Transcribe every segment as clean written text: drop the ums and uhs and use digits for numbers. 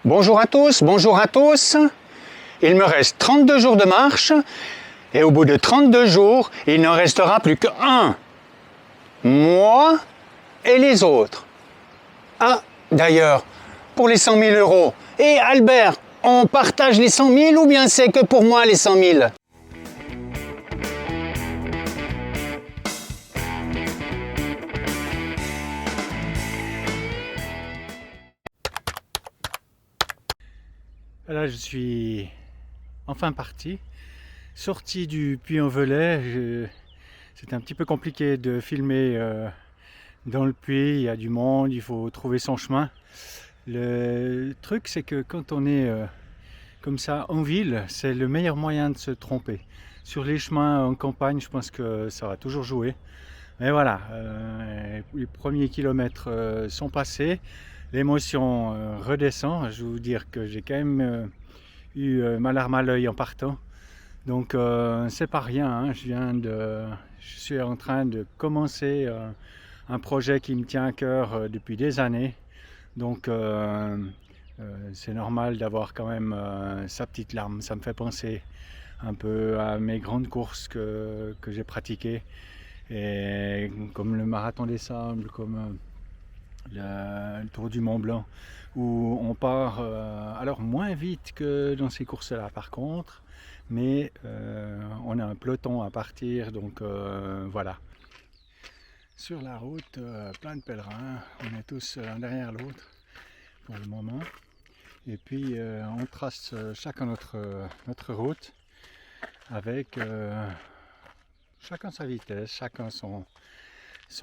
Bonjour à tous, bonjour à tous. Il me reste 32 jours de marche et au bout de 32 jours, il ne restera plus qu'un. Moi et les autres. Ah, d'ailleurs, pour les 100 000 euros. Et Albert, on partage les 100 000 ou bien c'est que pour moi les 100 000? Là, je suis enfin parti, sorti du Puy-en-Velay. C'était un petit peu compliqué de filmer dans le puits, il y a du monde, il faut trouver son chemin. Le truc, c'est que quand on est comme ça en ville, c'est le meilleur moyen de se tromper. Sur les chemins en campagne, je pense que ça va toujours jouer. Mais voilà, les premiers kilomètres sont passés, l'émotion redescend. Je vais vous dire que j'ai quand même eu ma larme à l'œil en partant. Donc c'est pas rien, hein. Je suis en train de commencer un projet qui me tient à cœur depuis des années. Donc c'est normal d'avoir quand même sa petite larme. Ça me fait penser un peu à mes grandes courses que j'ai pratiquées. Et comme le marathon des sables, comme le tour du Mont Blanc, où on part alors moins vite que dans ces courses-là par contre, mais on a un peloton à partir, donc voilà. Sur la route, plein de pèlerins, on est tous l'un derrière l'autre pour le moment. Et puis on trace chacun notre route avec chacun sa vitesse, chacun son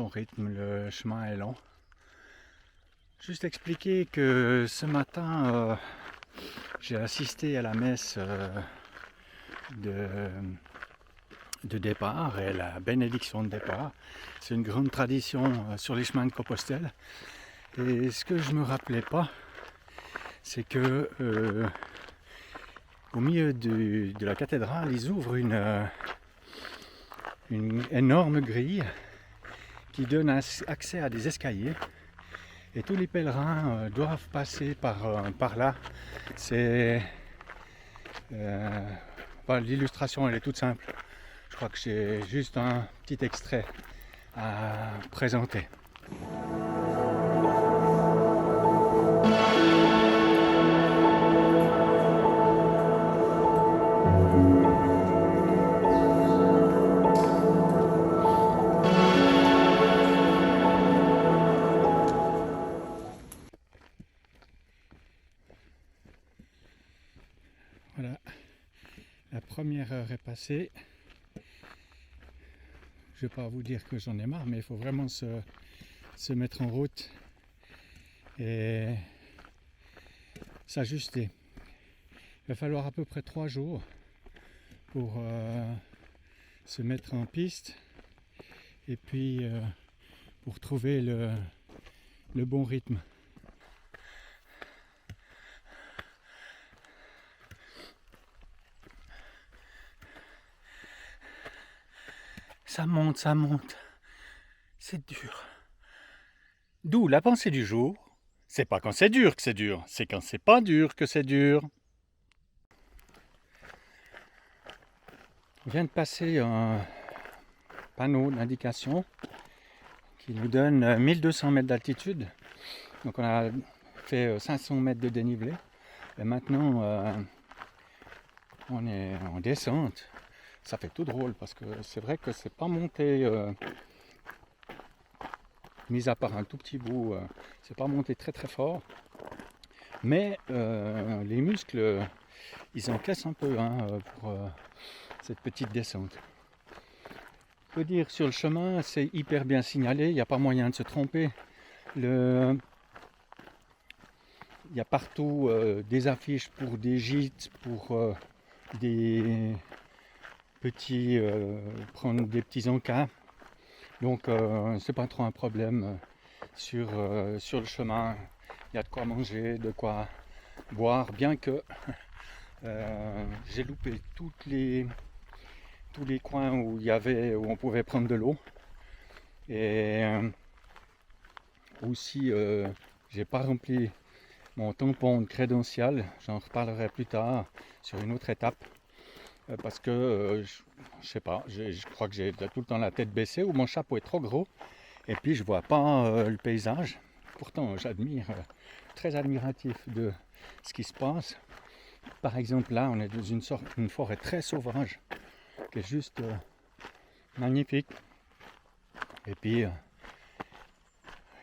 rythme. Le chemin est long. Juste expliquer que ce matin j'ai assisté à la messe de départ et la bénédiction de départ. C'est une grande tradition sur les chemins de Compostelle. Et ce que je ne me rappelais pas, c'est que au milieu de la cathédrale, ils ouvrent une énorme grille qui donne accès à des escaliers. Et tous les pèlerins doivent passer par là. L'illustration, elle est toute simple. Je crois que j'ai juste un petit extrait à présenter. Voilà, la première heure est passée. Je ne vais pas vous dire que j'en ai marre, mais il faut vraiment se mettre en route et s'ajuster. Il va falloir à peu près 3 jours pour se mettre en piste et puis pour trouver le bon rythme. Ça monte, ça monte. C'est dur. D'où la pensée du jour. C'est pas quand c'est dur que c'est dur, c'est quand c'est pas dur que c'est dur. On vient de passer un panneau d'indication qui nous donne 1200 mètres d'altitude. Donc on a fait 500 mètres de dénivelé. Et maintenant on est en descente. Ça fait tout drôle parce que c'est vrai que c'est pas monté, mis à part un tout petit bout, c'est pas monté très très fort. Mais les muscles, ils encaissent un peu pour cette petite descente. Je peux dire sur le chemin, c'est hyper bien signalé, il n'y a pas moyen de se tromper. Il y a partout des affiches pour des gîtes, pour des petits prendre des petits encas. Donc c'est pas trop un problème sur le chemin. Il y a de quoi manger, de quoi boire, bien que j'ai loupé tous les coins où on pouvait prendre de l'eau. Et aussi j'ai pas rempli mon tampon de crédential. J'en reparlerai plus tard sur une autre étape. Parce que, je sais pas, je crois que j'ai tout le temps la tête baissée ou mon chapeau est trop gros. Et puis je vois pas le paysage. Pourtant j'admire, très admiratif de ce qui se passe. Par exemple là on est dans une forêt très sauvage qui est juste magnifique. Et puis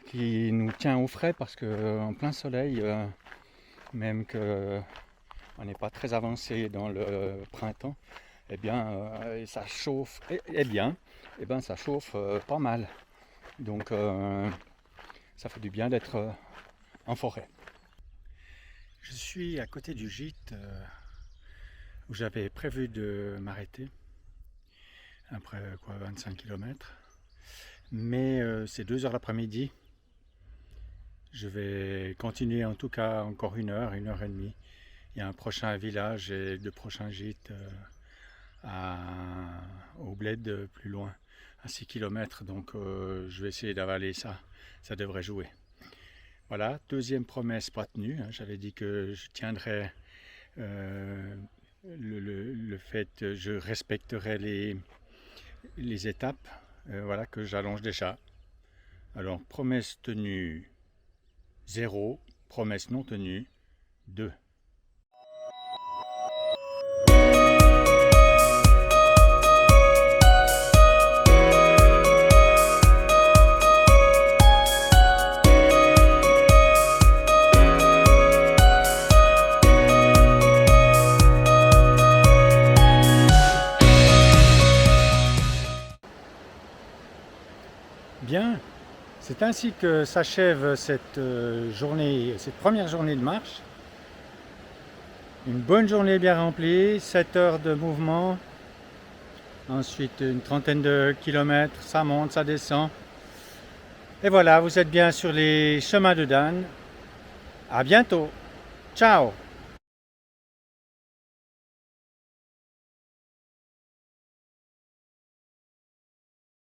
qui nous tient au frais parce qu'en plein soleil, même que on n'est pas très avancé dans le printemps, eh bien ça chauffe, ça chauffe pas mal. Donc ça fait du bien d'être en forêt. Je suis à côté du gîte où j'avais prévu de m'arrêter après 25 km. Mais c'est 2 heures l'après-midi. Je vais continuer en tout cas encore 1 heure, 1 heure et demie. Il y a un prochain village et 2 prochains gîtes au bled plus loin, à 6 km. Donc je vais essayer d'avaler ça. Ça devrait jouer. Voilà, deuxième promesse pas tenue. J'avais dit que je tiendrais le fait, je respecterai les étapes. Voilà que j'allonge déjà. Alors, promesse tenue 0, promesse non tenue 2. Bien, c'est ainsi que s'achève cette première journée de marche. Une bonne journée bien remplie, 7 heures de mouvement, ensuite une trentaine de kilomètres, ça monte, ça descend. Et voilà, vous êtes bien sur les chemins de Dan. À bientôt, ciao!